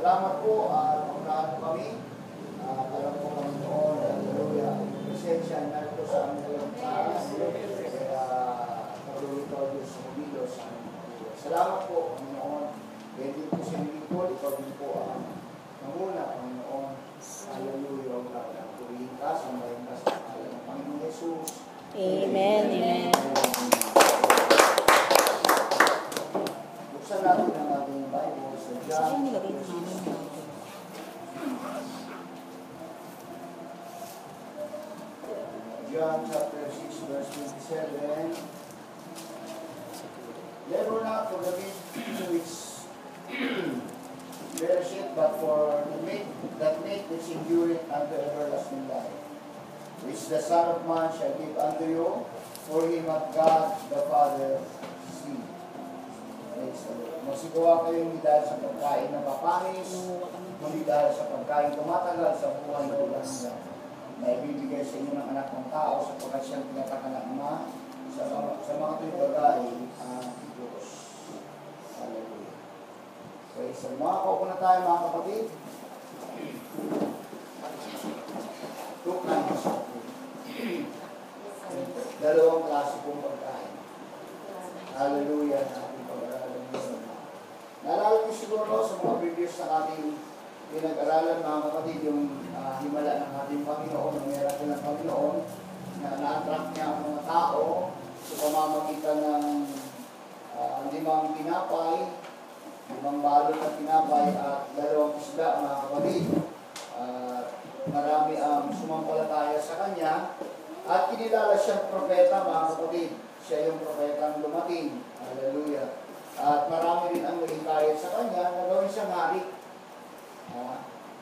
Salamat po at pagkakaan po kami. Alam po kami noon, hallelujah, presensya na ito sa aming alam taas. Kaya pagluto Diyos sa humilo sa aming buhay. Salamat po, Panginoon. Kaya din po sa hindi po, ikaw din po ang namuna, Panginoon. Hallelujah, ang lahat. Tuwiin ka, sambahin ka sa pangalan ng Panginoon Jesus. Amen. Amen. Buksan natin ang ating Bible sa John. John chapter 6 verse 27. Therefore not for the meat which perisheth, but for the meat which endureth unto everlasting life, which the Son of Man shall give unto you, for him hath God the Father seen. Praise the Lord. Magsigawa kayo hindi dahil sa pagkain na papanis, kundi dahil sa pagkain tumatagal sa buhay na ulang na ibibigay sa inyo ng anak ng tao sapagkat siyang pinatakalang Ama sa mga tulibagay ang Diyos. Hallelujah. Praise the Lord. Mga kaupo na tayo mga kapatid. Two kinds of food. Dalawang klase pong pagkain. Hallelujah. Ating pag-aralan ngayon. Naalala niyo siguro sa mga previous na ating pinag-aralan mga kapatid, yung himala ng ating Panginoon, ng miracle ng Panginoon, na na-attract niya ang mga tao sa pamamagitan ng 5 tinapay, 5 balot na tinapay at 2 isda mga kapatid. Marami ang sumampalataya sa kanya at kinilala siyang propeta mga kapatid. Siya yung propetang dumating. Hallelujah. At marami rin ang naging sa kanya na gawin siyang hari.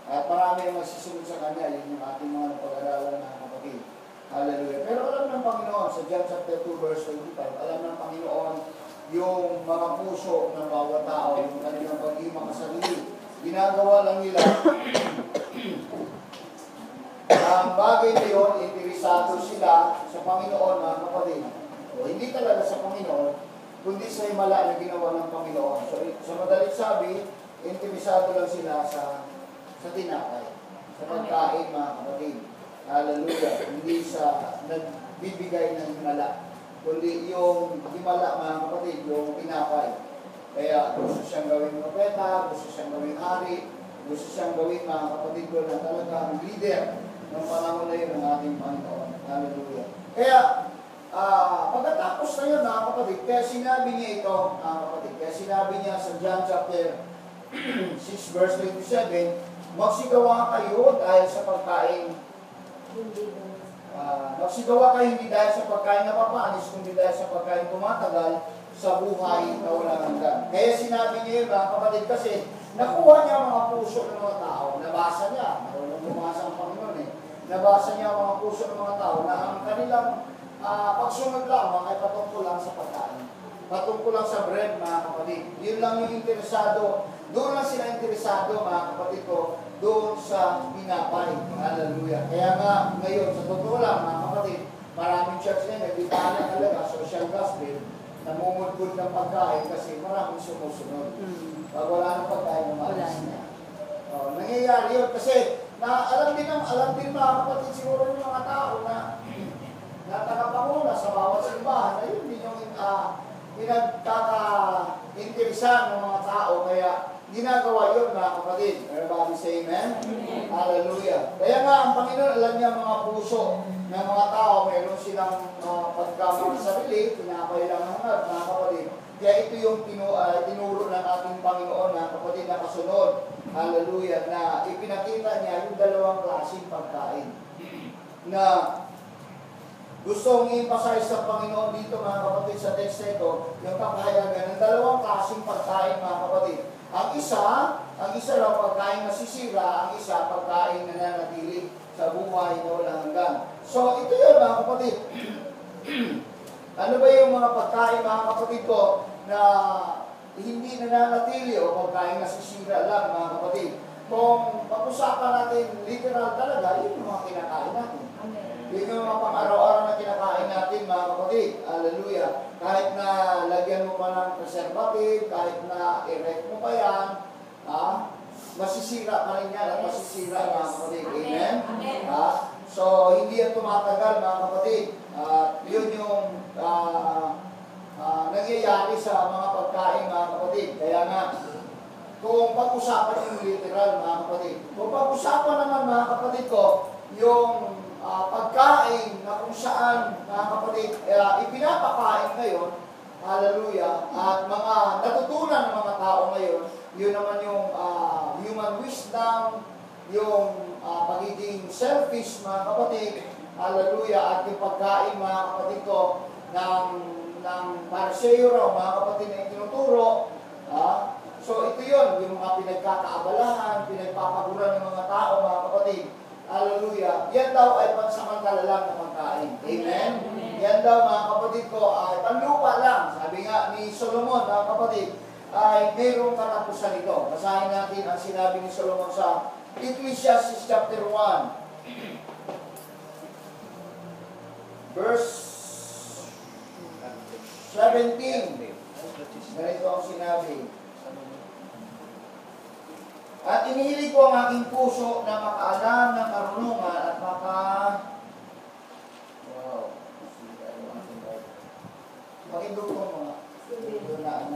At marami ang magsisunod sa kanya. Yun yung ating mga napag-aralan mga kapatid. Hallelujah. Pero alam ng Panginoon, sa John chapter 2 verse 25, alam ng Panginoon yung mga puso ng bawat tao, yung kanilang pag-ibig sa sarili. Ginagawa lang nila ang bagay na yun, interesado sila sa Panginoon mga kapatid. O hindi talaga sa Panginoon, kundi sa himala na ginawa ng Panginoon. So, sa madalit sabi, interesado lang sila sa tinapay, sa pagkain mga kapatid. Hallelujah. Hindi sa nagbibigay ng himala, kundi yung himala mga kapatid, yung tinapay. Kaya gusto siyang gawing propeta, gusto siyang gawing hari, gusto siyang gawing mga kapatid ko na talagang leader ng panahon na yun ng ating Panginoon. Hallelujah. Kaya, pagkatapos na yun mga kapatid, kaya sinabi niya ito mga kapatid, kaya sinabi niya sa John chapter 6 verse 27, magsigawa kayo dahil sa pagkain. Magsigawa kayo hindi dahil sa pagkain na papanis, kundi dahil sa pagkain tumatagal sa buhay na walang hanggan. Kaya sinabi niya yun mga kapatid kasi nakuha niya ang mga puso ng mga tao. Nabasa niya. Marunong bumasa ang Panginoon eh. Nabasa niya ang mga puso ng mga tao na ang kanilang pagsunod lamang ay patungkol lang sa pagkain. Patungkol lang sa bread mga kapatid. Yun lang yung interesado. Doon lang sila interesado mga kapatid ko. Doon sa pinapay. Hallelujah. Kaya nga ngayon sa totoo lang mga kapatid, maraming church na nagdipala talaga social gospel, namumudbud ng pagkain kasi maraming sumusunod. Pag wala ng pagkain, umalis na. Nangyayari yun kasi alam din mga kapatid siguro ng mga tao na tagapanguna sa bawat simbahan na yun din yung pinagkaka-interesan ng mga tao kaya ginagawa yun mga kapatid. Everybody say amen? Amen. Hallelujah. Kaya nga ang Panginoon alam niya mga puso ng mga tao, mayroon silang pagkamang sarili, pinapay lang ng mga kapatid. Kaya ito yung tinuro ng ating Panginoon na kapatid na kasunod. Hallelujah. Na ipinakita niya yung 2 klaseng pagkain. Na gustong i-emphasize sa Panginoon dito mga kapatid sa text na ito, yung kapahayagan ng 2 klaseng pagkain mga kapatid. Ang isa lang pagkain na sisira, ang isa pagkain na nanatili sa buhay na walang hanggan. So ito yun mga kapatid. Ano ba yung mga pagkain mga kapatid ko na hindi nananatili o pagkain na sisira lang mga kapatid? Kung pag-usapan natin literal talaga, yun yung mga kinakain natin. Yun yung mga pang-araw-araw na kinakain natin mga kapatid. Hallelujah. Kahit na lagyan mo pa ng preservative, kahit na i-rec mo pa yan, masisira pa rin yan at masisira mga kapatid. Amen? Amen. So, hindi yan tumatagal mga kapatid. Yun yung nangyayari sa mga pagkain mga kapatid. Kaya nga, kung pag-usapan yung literal mga kapatid, kung pag-usapan naman mga kapatid ko, yung pagkain na kung saan mga kapatid, ipinapakain ngayon, hallelujah, at mga natutunan ng mga tao ngayon, yun naman yung human wisdom, yung pagiging selfish mga kapatid, hallelujah, at yung pagkain mga kapatid ko ng Pariseo raw mga kapatid na itinuturo. So ito yun, yung mga pinagkakaabalahan, pinagpapaguran ng mga tao mga kapatid, hallelujah, yan daw ay pansamantala lang na pagkain. Amen? Yan daw mga kapatid ko ay panlupa lang. Sabi nga ni Solomon mga kapatid, ay mayroong katapusan ito. Basahin natin ang sinabi ni Solomon sa Ecclesiastes chapter 1, verse 17. Ganito ang sinabi. At inihilig ko ang aking puso na makaalam ng karunungan at pakindugtong mga doon na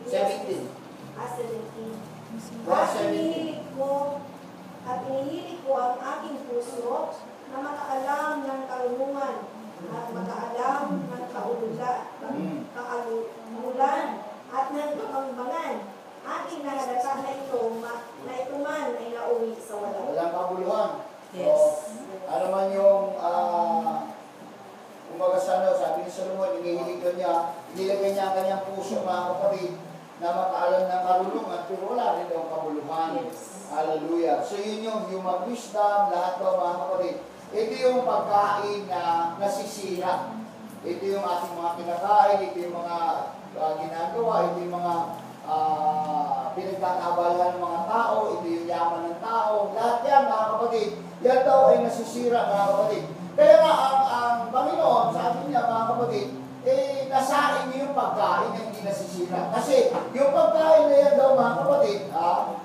17. 17. Verse 17. At inihilig ko ang aking puso na makaalam ng karunungan at makaalam ng kaululan at ng kamangbangan. Aking nahalata na ito man ay nauwi sa wala. Walang kabuluhan. Yes. So, ano man yung kumbaga sa ano, sabi ni Solomon, inihilig niya, inilagay niya ang kanyang puso mga kapatid na makaalam ng karunungan, pero wala rin daw kabuluhan. Yes. Hallelujah. So yun yung human wisdom, lahat daw mga kapatid. Ito yung pagkain na nasisira. Ito yung ating mga kinakain, ito yung mga ginagawa, ito yung mga pinagkakaabalahan ng mga tao, ito yung yaman ng tao. Lahat yan mga kapatid, yan daw ay nasisira mga kapatid. Kaya nga ang Panginoon, sabi niya mga kapatid, nasain niyo yung pagkain na hindi nasisira. Kasi yung pagkain na yan daw mga kapatid,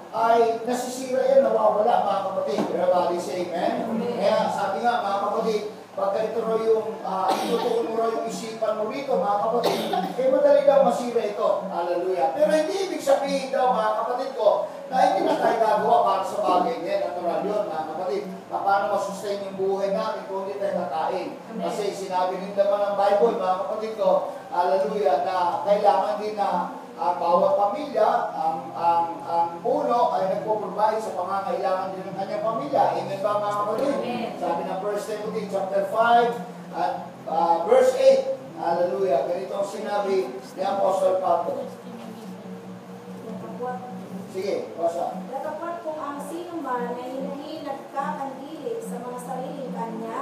ay nasisira yan, nawawala mga kapatid. Everybody say amen? Kaya sabi nga mga kapatid, pagka ito raw yung itutuon mo raw yung isipan mo rito mga kapatid, madali daw masira ito. Hallelujah. Pero hindi ibig sabihin daw mga kapatid ko, na hindi na tayo gagawa para sa bagay niya. Natural yun mga kapatid. Paano masustain yung buhay natin kung hindi tayo kakain. Kasi sinabi din naman ng Bible mga kapatid ko, hallelujah, na kailangan din na bawat pamilya, ang puno ay nagpo-provide sa pangangailangan din ng kanyang pamilya. Amen ba mga kapatid? Sabi ng 1 Timothy chapter 5 at verse 8. Hallelujah. Ganito ang sinabi ni Apostle Pablo. Sige, basa. Datapwat kung ang sino man ay hindi nagkakandili sa mga sariling kanya,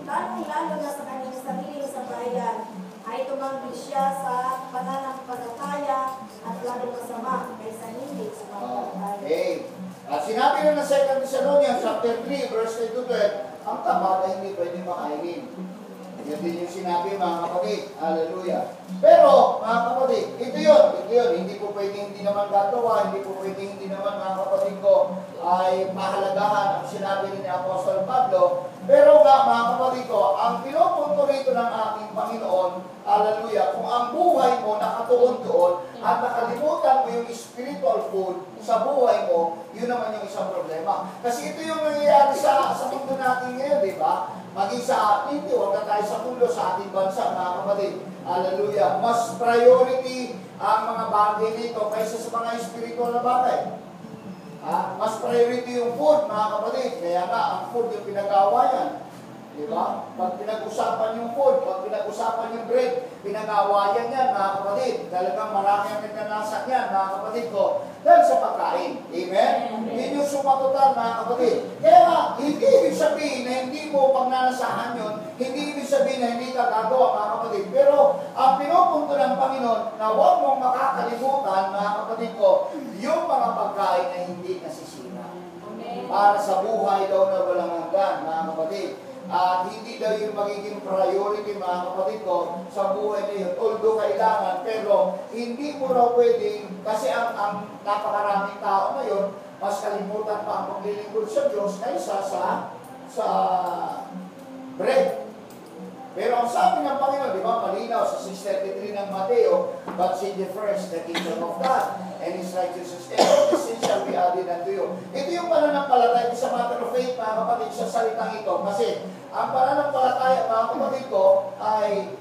lalong-lalo na sa kanyang sariling sabayan, ay tumanggi siya sa pananampalataya at lalong kasama kaysa hindi sa pananampalataya. Okay. At sinabi na ng 2 Thessalonians chapter 3, verse 10 to 12, ang tamad ay hindi pwede makainin. Yan din yung sinabi mga kapatid. Hallelujah. Pero, mga kapatid, ito yun. Hindi po pwedeng hindi naman gagawa, hindi po pwedeng hindi naman mga kapatid ko ay mahalagahan ang sinabi ni Apostol Pablo. Pero nga, mga kapatid ko, ang pinupunto rito ng ating Panginoon, hallelujah, kung ang buhay mo nakatuon doon at nakalimutan mo yung spiritual food sa buhay mo, yun naman yung isang problema. Kasi ito yung nangyayari sa mundo natin ngayon, di ba? Maging sa atin, huwag na tayo sa mundo, sa ating bansa, mga kapatid. Hallelujah. Mas priority ang mga bagay nito kaysa sa mga spiritual na bagay. Mas priority yung food, mga kapatid. Kaya nga, ang food yung pinag-aawayan. Diba? Pag pinag-usapan yung food, pag pinag-usapan yung bread, pinag-aawayan yan, mga kapatid. Talagang marami ang nagkanasan yan, mga kapatid ko. Dahil sa pagkain. Amen? Yun yung sumatotal, mga kapatid. Kaya nga, hindi ibig sabihin na hindi mo pagnanasahan yun, hindi ibig sabihin na hindi ka gagawa, mga kapatid. Pero, ang pinupunto ng Panginoon na huwag mong makakalimutan, mga kapatid ko, yung mga pagkain na hindi nasisira. Para sa buhay daw na walang hanggan, mga kapatid. At hindi daw yung magiging priority mga kapatid ko sa buhay na yun. Although kailangan, pero ito, hindi mo raw pwedeng, kasi ang napakaraming tao ngayon, mas kalimutan pa ang paglilingkod sa Diyos kaysa sa bread. Pero ang sabi ng Panginoon, di ba, malinaw sa 6:33 ng Mateo, but seek ye first the kingdom of God and His righteousness, and all these things shall be added unto you. Ito yung pananampalataya sa matter of faith, mga kapatid, sa salitang ito. Kasi ang pananampalataya, mga kapatid ko, ay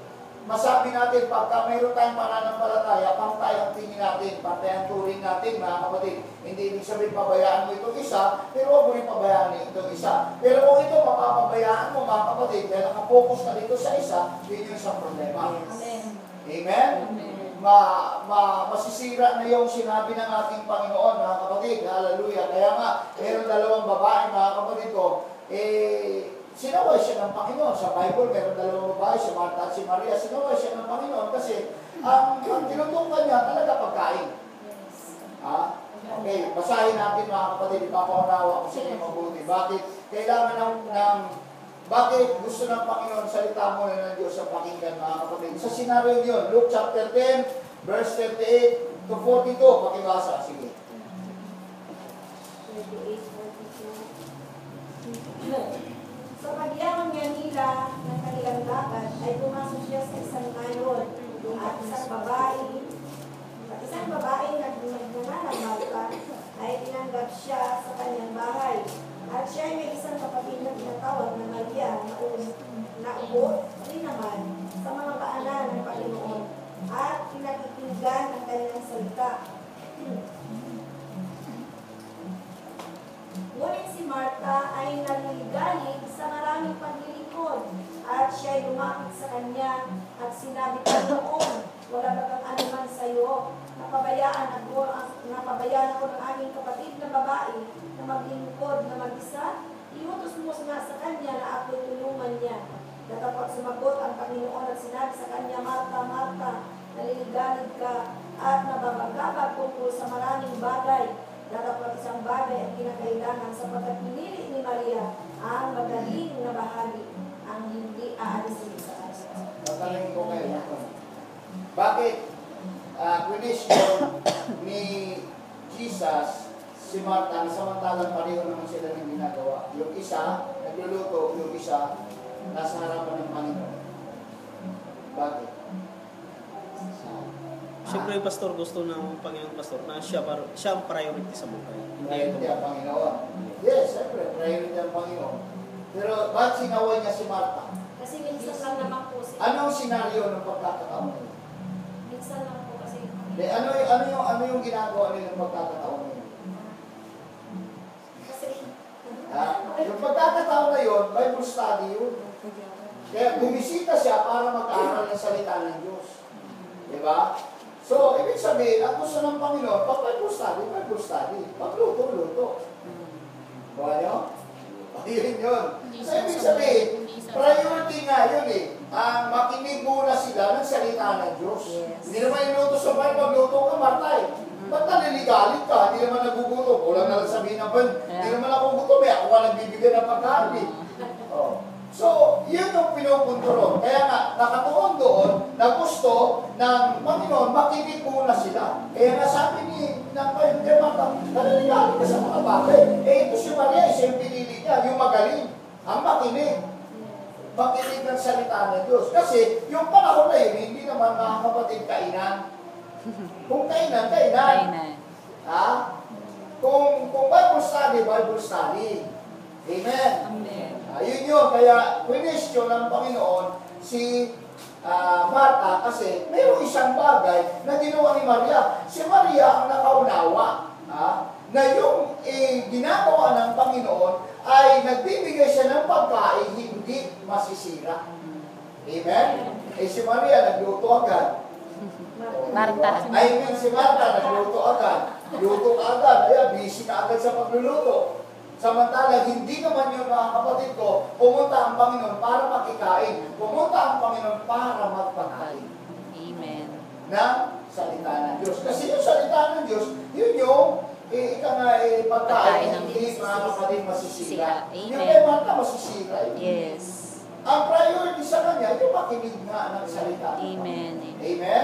masabi natin, pagka mayroon tayong pananampalataya, pantay ang tingin natin, pantay ang turing natin, mga kapatid. Hindi ibig sabihin pabayaan mo itong isa, pero huwag mo rin pabayaan itong isa. Pero kung ito mapapabayaan mo, mga kapatid, dahil nakapokus ka dito sa isa, yun yung isang problema. Amen. Amen? Masisira na yung sinabi ng ating Panginoon, mga kapatid. Hallelujah. Kaya nga, mayroon dalawang babae, mga kapatid ko, sinaway siya ng Panginoon. Sa Bible, meron dalawang babae, si Martha at si Maria. Sinaway siya ng Panginoon kasi ang tinutukan niya talaga pagkain. Ha? Okay, basahin natin, mga kapatid. Ipapaunawa ko sa inyo mabuti. Bakit kailangan bakit gusto ng Panginoon salita mo na ng Diyos ang pakinggan, mga kapatid? Sa senaryo yun, Luke chapter 10, verse 38 to 42. Pakibasa, sige. 38-42. Sa pagyaman niya nila ng kanilang lakad ay pumasok siya sa isang mayon at isang babae na nagnangalang ay tinanggap siya sa kanyang bahay. At siya ay may isang kapatid na tinatawag na Maria na ubo rin naman sa mga paanan ng Panginoon at pinakikinggan ang kanyang salita. Ngunit si Martha ay naliligalig sa maraming paglilingkod at siya ay lumapit sa kanya at sinabi, Panginoon, wala ba kang anuman sa iyo? Napabayaan ako ng aking kapatid na babae na maglingkod na mag-isa. Iutos mo nga sa kanya na ako'y tulungan niya. Datapot sumagot ang Panginoon at sinabi sa kanya, Martha, Martha, naliligalig ka at nababagabag tungkol sa maraming bagay. Datapot isang bagay ang kinakailangan sapagkat pinili ni Maria ang magaling na bahagi ang hindi aalisin sa kanya. Tatanungin ko kayo. Bakit question ni Jesus si Martha, samantalang pareho naman sila ng ginagawa? Yung isa, nagluluto, yung isa, nasa harapan ng Panginoon. Bakit? Siyempre, Pastor, gusto ng Panginoon, Pastor, na siya ang priority sa buhay. Priority ang Panginoon. Yes, siyempre, priority ang Panginoon. Pero bakit sinaway niya si Martha? Kasi minsan lang naman po siya. Anong senaryo ng pagkakataon niya? Minsan lang po kasi. Ano yung ginagawa nila ng pagkakataon niya? Kasi, Yung pagkakataon na yun, Bible study yun. Kaya bumisita siya para mag-aaral ng salita ng Diyos. Diba? So, ibig sabihin, ang gusto ng Panginoon, pag Bible study, pagluto-luto. Buha nyo? Yun yun. So, ibig sabihin, priority nga yun eh. Ang makinig muna sila ng salita ng Diyos. Hindi naman inuto sa bahay, magluto ka, Martha eh. Ba't naliligalit ka? Hindi naman nagugutom. Walang nalang sabihin ng ban. Hindi naman ako gutom eh. Ako ka nagbibigay ng pagkain eh. Oh. So, yun yung pinupunto ron. Kaya nga, nakatuon doon na gusto ng Panginoon, makinig muna sila. Kaya nga sabi ng Martha, naliligalit ka sa mga bagay. Ito si Maria, siya yung pinili niya, yung magaling. Ang makinig. Makinig ng salita ng Diyos. Kasi, yung panahon na yun, hindi naman mga kapatid kainan. Kung kainan. Ha? Kung Bible study. Amen. Yun yun. Kaya, question ng Panginoon si Martha kasi mayroong isang bagay na ginawa ni Maria. Si Maria ang nakaunawa. Na yung ginagawa ng Panginoon ay nagbibigay siya ng pagkain hindi masisira. Amen? Si Maria nagluto agad. Martha. Si Martha nagluto agad. Luto ka agad. Kaya busy ka agad sa pagluluto. Samantala, hindi naman yung mga kapatid ko, pumunta ang Panginoon para makikain. Pumunta ang Panginoon para magpakain. Amen. Na salita ng Diyos. Kasi yung salita ng Diyos, yun yung pagkain, hindi mga kapatid masisira. Amen. Yung kay Martha masisira. Yes. Ang priority sa kanya, yung makinig nga ng salita. Amen. Amen.